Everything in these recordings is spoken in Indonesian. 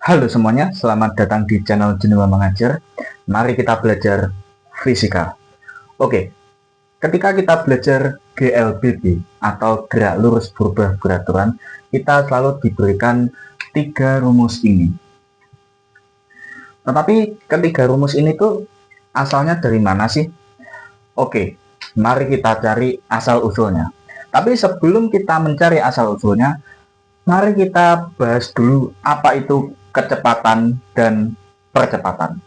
Halo semuanya, selamat datang di channel Jenuh Mengajar. Mari kita belajar fisika. Oke, ketika kita belajar GLBB atau gerak lurus berubah beraturan, kita selalu diberikan 3 rumus ini. Tetapi ketiga rumus ini tuh asalnya dari mana sih? Oke, mari kita cari asal-usulnya. Tapi sebelum kita mencari asal-usulnya, mari kita bahas dulu apa itu kecepatan dan percepatan.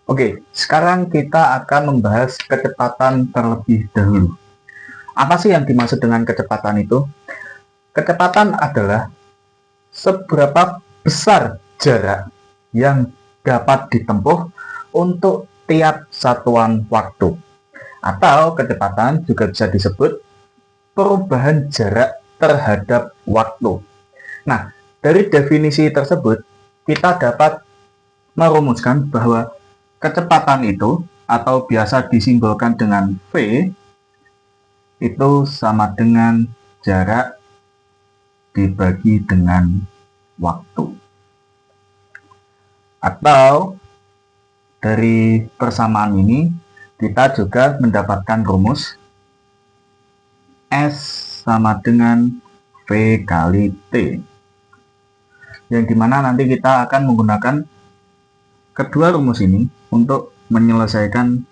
Oke, sekarang kita akan membahas kecepatan terlebih dahulu. Apa sih yang dimaksud dengan kecepatan itu? Kecepatan adalah seberapa besar jarak yang dapat ditempuh untuk tiap satuan waktu. Atau kecepatan juga bisa disebut perubahan jarak terhadap waktu. Nah, dari definisi tersebut, kita dapat merumuskan bahwa kecepatan itu, atau biasa disimbolkan dengan V, itu sama dengan jarak dibagi dengan waktu. Atau, dari persamaan ini, kita juga mendapatkan rumus S sama dengan V kali T, yang dimana nanti kita akan menggunakan kedua rumus ini untuk menyelesaikan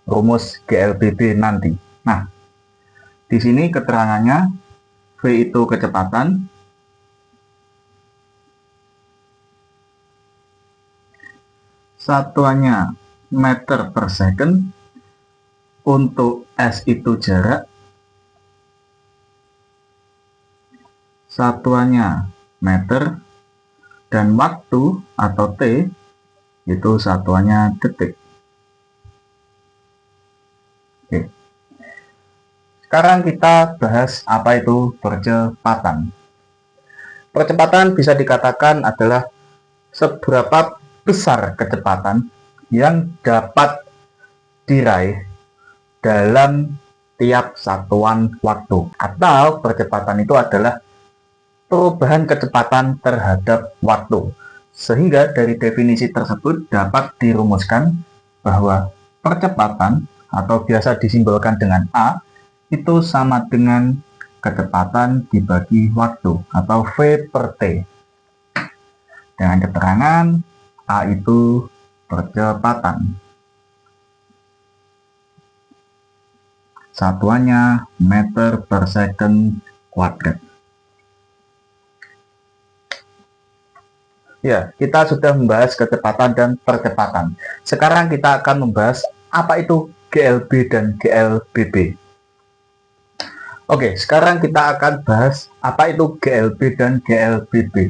rumus GLBB nanti. Nah, di sini keterangannya V itu kecepatan, satuannya meter per second, untuk S itu jarak, satuannya meter, dan waktu atau T itu satuannya detik. Oke. Sekarang kita bahas apa itu percepatan. Percepatan bisa dikatakan adalah seberapa besar kecepatan yang dapat diraih dalam tiap satuan waktu. Atau percepatan itu adalah perubahan kecepatan terhadap waktu. Sehingga dari definisi tersebut dapat dirumuskan bahwa percepatan atau biasa disimbolkan dengan A itu sama dengan kecepatan dibagi waktu atau V per T. Dengan keterangan A itu percepatan. Satuannya meter per second kuadrat. Ya, kita sudah membahas kecepatan dan percepatan. Sekarang kita akan membahas apa itu GLB dan GLBB. Oke, sekarang kita akan bahas apa itu GLB dan GLBB.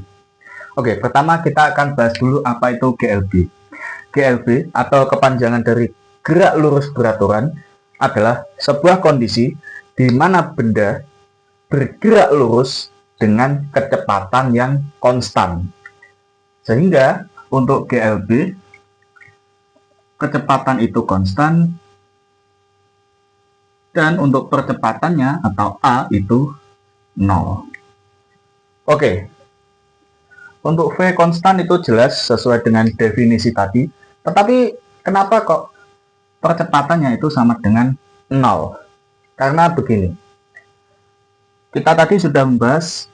Oke, pertama kita akan bahas dulu apa itu GLB. GLB atau kepanjangan dari gerak lurus beraturan adalah sebuah kondisi di mana benda bergerak lurus dengan kecepatan yang konstan. Sehingga untuk GLB, kecepatan itu konstan, dan untuk percepatannya atau A itu 0. Oke, untuk V konstan itu jelas sesuai dengan definisi tadi, tetapi kenapa kok percepatannya itu sama dengan 0? Karena begini, kita tadi sudah membahas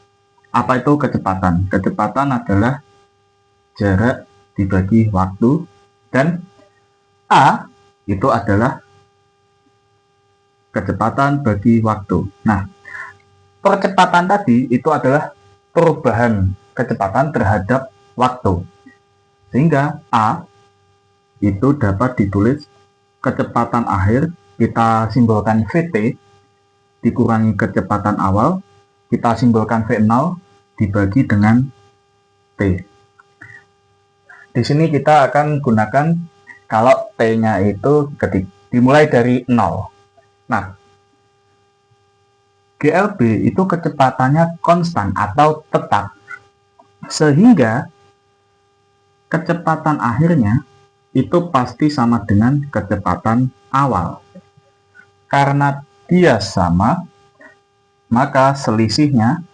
apa itu kecepatan. Kecepatan adalah jarak dibagi waktu, dan A itu adalah kecepatan bagi waktu. Nah, percepatan tadi itu adalah perubahan kecepatan terhadap waktu. Sehingga A itu dapat ditulis kecepatan akhir, kita simbolkan VT, dikurangi kecepatan awal, kita simbolkan V0, dibagi dengan T. Di sini kita akan gunakan kalau T-nya itu dimulai dari 0. Nah, GLB itu kecepatannya konstan atau tetap. Sehingga kecepatan akhirnya itu pasti sama dengan kecepatan awal. Karena dia sama, maka selisihnya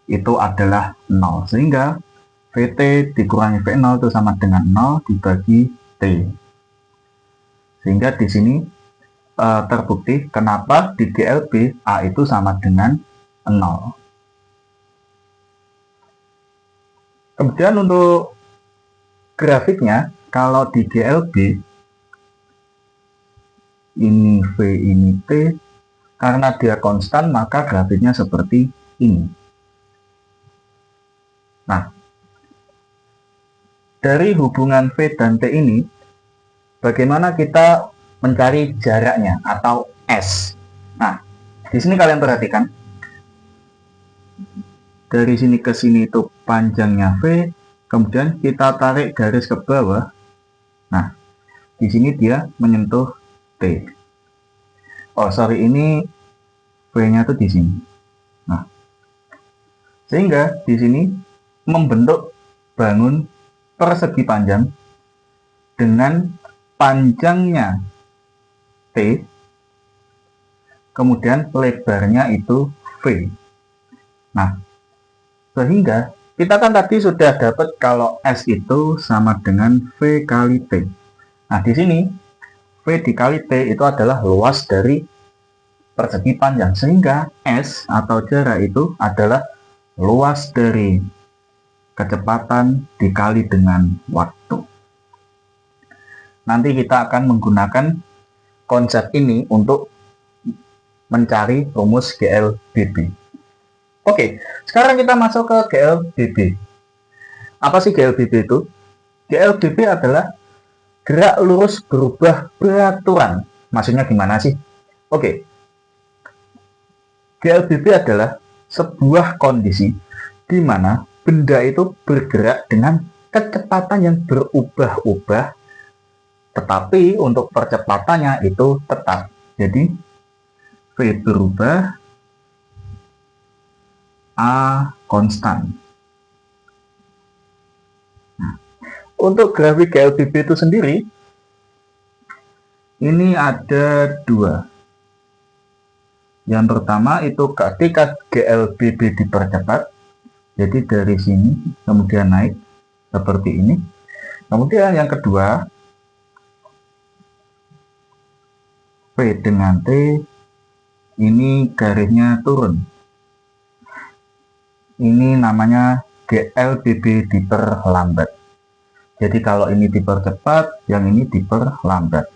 itu adalah 0. Sehingga VT dikurangi V0 itu sama dengan 0 dibagi T. Sehingga di sini terbukti kenapa di GLB A itu sama dengan 0. Kemudian untuk grafiknya, kalau di GLB ini V, ini T, karena dia konstan maka grafiknya seperti ini. Nah, dari hubungan V dan T ini, bagaimana kita mencari jaraknya atau S? Nah, di sini kalian perhatikan, dari sini ke sini itu panjangnya V, kemudian kita tarik garis ke bawah. Nah, di sini dia menyentuh T. Oh, sorry, ini V-nya tuh di sini. Nah, sehingga di sini membentuk bangun persegi panjang dengan panjangnya T, kemudian lebarnya itu V. Nah, sehingga kita kan tadi sudah dapat kalau S itu sama dengan V kali T. Nah, di sini V dikali T itu adalah luas dari persegi panjang, sehingga S atau jarak itu adalah luas dari kecepatan dikali dengan waktu. Nanti kita akan menggunakan konsep ini untuk mencari rumus GLBB. Oke, sekarang kita masuk ke GLBB. Apa sih GLBB itu? GLBB adalah gerak lurus berubah beraturan. Maksudnya gimana sih? Oke, GLBB adalah sebuah kondisi di mana benda itu bergerak dengan kecepatan yang berubah-ubah, tetapi untuk percepatannya itu tetap. Jadi V berubah, A konstan. Nah, untuk grafik GLBB itu sendiri, ini ada dua. Yang pertama itu ketika GLBB dipercepat, jadi dari sini kemudian naik seperti ini. Kemudian yang kedua, V dengan T, ini garisnya turun. Ini namanya GLBB diperlambat. Jadi kalau ini dipercepat, yang ini diperlambat.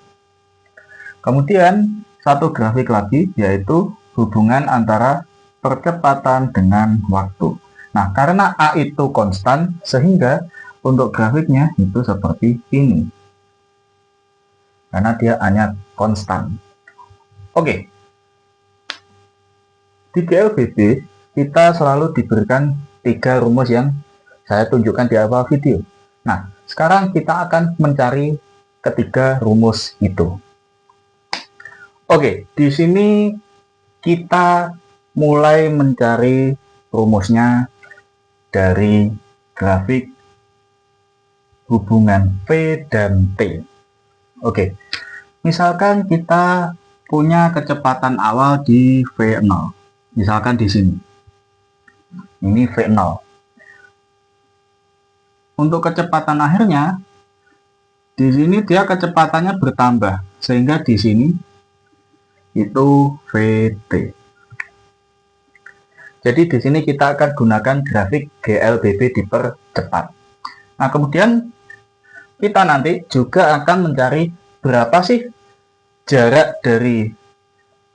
Kemudian satu grafik lagi, yaitu hubungan antara percepatan dengan waktu. Nah, karena A itu konstan, sehingga untuk grafiknya itu seperti ini. Karena dia hanya konstan. Oke. Di GLBB, kita selalu diberikan 3 rumus yang saya tunjukkan di awal video. Nah, sekarang kita akan mencari ketiga rumus itu. Oke, di sini kita mulai mencari rumusnya dari grafik hubungan V dan T. Oke, misalkan kita punya kecepatan awal di V0. Misalkan di sini. Ini V0. Untuk kecepatan akhirnya, di sini dia kecepatannya bertambah, sehingga di sini itu VT. Jadi di sini kita akan gunakan grafik GLBB dipercepat. Nah, kemudian kita nanti juga akan mencari berapa sih jarak dari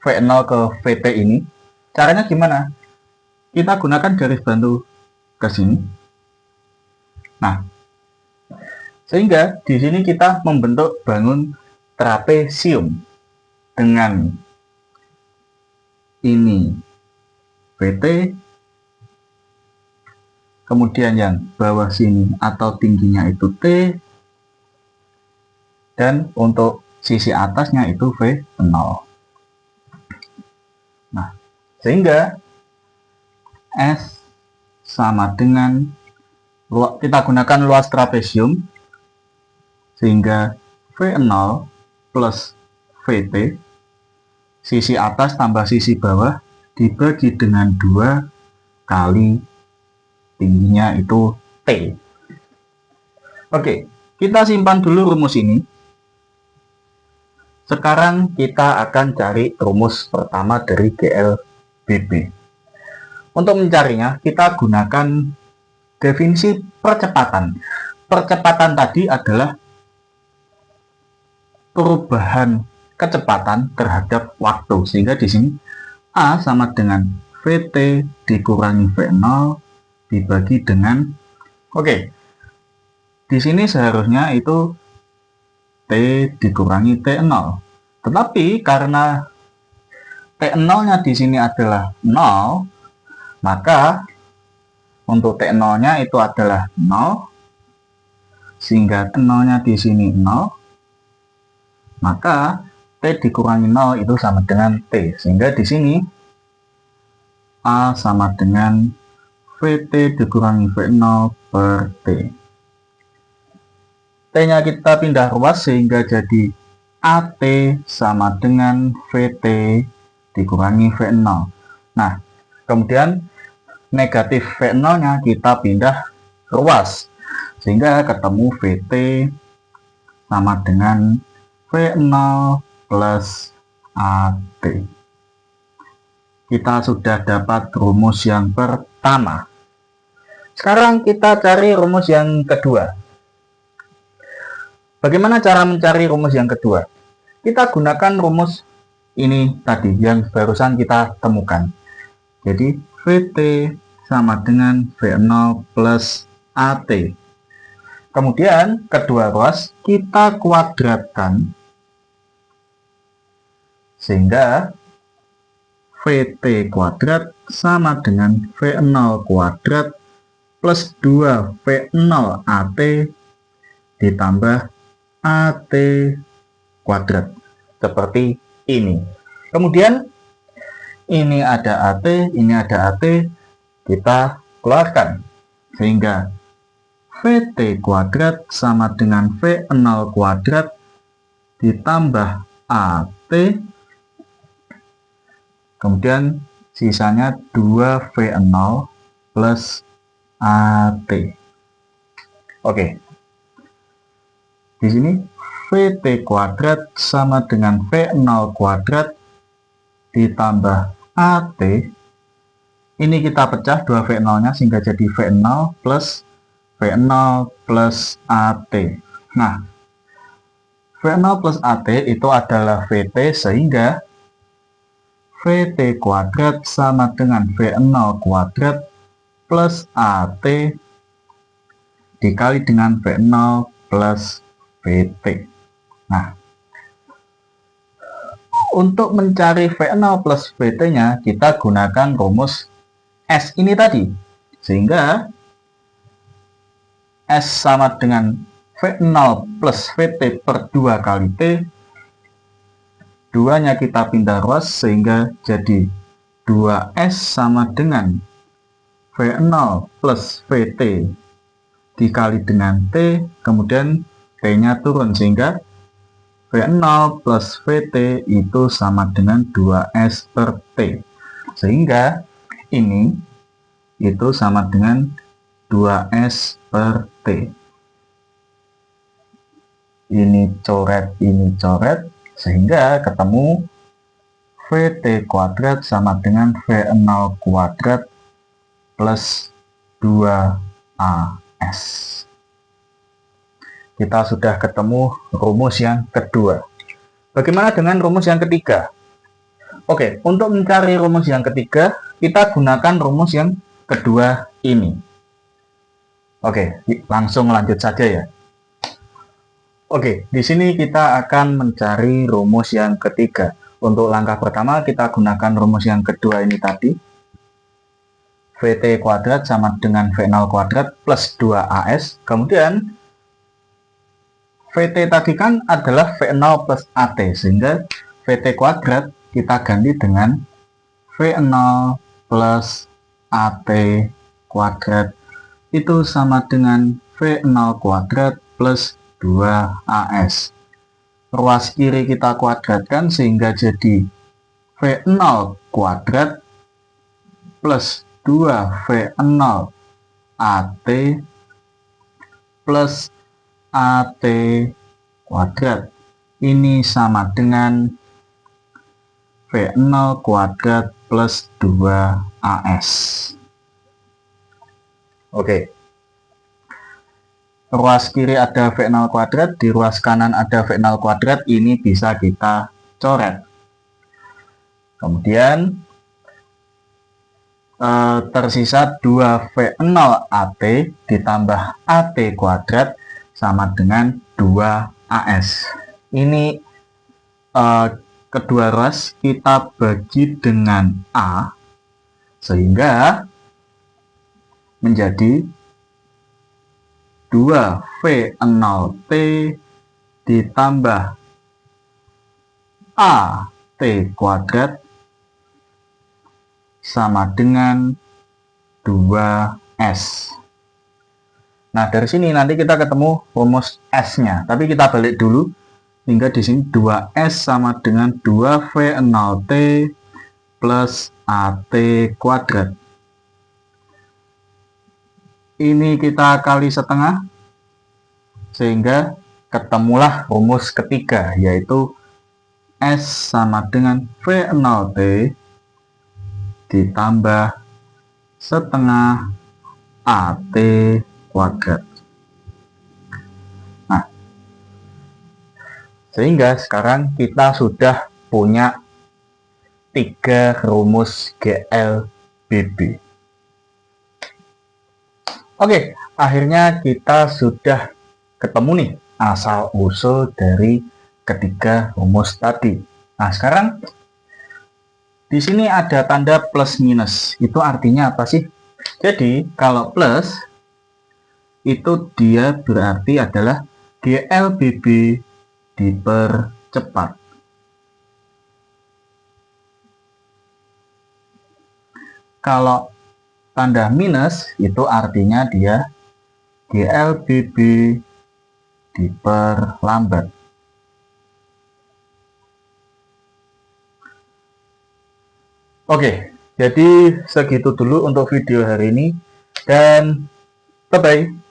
V0 ke VT ini. Caranya gimana? Kita gunakan garis bantu ke sini. Nah, sehingga di sini kita membentuk bangun trapesium dengan ini VT, kemudian yang bawah sini atau tingginya itu T, dan untuk sisi atasnya itu V0. Nah, sehingga S sama dengan, kita gunakan luas trapesium, sehingga V0 plus VT, sisi atas tambah sisi bawah, dibagi dengan 2 kali tingginya itu T. Oke, kita simpan dulu rumus ini. Sekarang kita akan cari rumus pertama dari GLBB. Untuk mencarinya, kita gunakan definisi percepatan. Percepatan tadi adalah perubahan kecepatan terhadap waktu. Sehingga di sini A sama dengan VT dikurangi V0 dibagi dengan, oke, di sini seharusnya itu T dikurangi T0. Tetapi karena T0-nya di sini adalah 0, maka untuk T0-nya itu adalah 0, sehingga T0-nya di sini 0, maka T dikurangi 0 itu sama dengan T. Sehingga di sini A sama dengan VT dikurangi V0 per T. T-nya kita pindah ruas sehingga jadi AT sama dengan VT dikurangi V0. Nah, kemudian negatif V0-nya kita pindah ruas sehingga ketemu VT sama dengan V0 plus AT. Kita sudah dapat rumus yang pertama. Sekarang kita cari rumus yang kedua. Bagaimana cara mencari rumus yang kedua? Kita gunakan rumus ini tadi yang barusan kita temukan. Jadi VT sama dengan V0 plus AT. Kemudian kedua ruas kita kuadratkan sehingga VT kuadrat sama dengan V0 kuadrat plus 2 V0 AT ditambah AT kuadrat seperti ini. Kemudian ini ada AT, ini ada AT, kita keluarkan sehingga VT kuadrat sama dengan V0 kuadrat ditambah AT, kemudian sisanya 2V0 plus AT. Oke. Di sini VT kuadrat sama dengan V0 kuadrat ditambah AT. Ini kita pecah 2V0-nya sehingga jadi V0 plus AT. Nah, V0 plus AT itu adalah VT sehingga VT kuadrat sama dengan V0 kuadrat plus AT dikali dengan V0 plus VT. Nah, untuk mencari V0 plus VT-nya, kita gunakan rumus S ini tadi. Sehingga S sama dengan V0 plus VT per 2 kali T. 2-nya kita pindah ruas sehingga jadi 2S sama dengan V0 plus VT dikali dengan T, kemudian T-nya turun sehingga V0 plus VT itu sama dengan 2S per T. Sehingga ini itu sama dengan 2S per T. Ini coret, sehingga ketemu VT kuadrat sama dengan V0 kuadrat plus 2AS. Kita sudah ketemu rumus yang kedua. Bagaimana dengan rumus yang ketiga? Oke, untuk mencari rumus yang ketiga, kita gunakan rumus yang kedua ini. Oke, langsung lanjut saja ya. Oke, di sini kita akan mencari rumus yang ketiga. Untuk langkah pertama, kita gunakan rumus yang kedua ini tadi. VT kuadrat sama dengan V0 kuadrat plus 2AS. Kemudian VT tadi kan adalah V0 plus AT, sehingga VT kuadrat kita ganti dengan V0 plus AT kuadrat itu sama dengan V0 kuadrat plus 2AS. Ruas kiri kita kuadratkan sehingga jadi V0 kuadrat plus 2V0 AT plus AT kuadrat. Ini sama dengan V0 kuadrat plus 2AS. Oke. Ruas kiri ada V0 kuadrat, di ruas kanan ada V0 kuadrat, ini bisa kita coret. Kemudian tersisa 2V0AT ditambah AT kuadrat sama dengan 2AS. Ini kedua ruas kita bagi dengan A, sehingga menjadi 2V0T ditambah AT kuadrat sama dengan 2S. Nah, dari sini nanti kita ketemu rumus S-nya. Tapi kita balik dulu hingga di sini 2S sama dengan 2V0T plus AT kuadrat. Ini kita kali setengah, sehingga ketemulah rumus ketiga, yaitu S sama dengan V0T ditambah setengah AT kuadrat. Nah, sehingga sekarang kita sudah punya 3 rumus GLBB. Oke, akhirnya kita sudah ketemu nih asal-usul dari ketiga rumus tadi. Nah, sekarang di sini ada tanda plus minus. Itu artinya apa sih? Jadi, kalau plus itu dia berarti adalah GLBB dipercepat. Kalau tanda minus itu artinya dia GLBB diperlambat. Oke, jadi segitu dulu untuk video hari ini, dan bye-bye.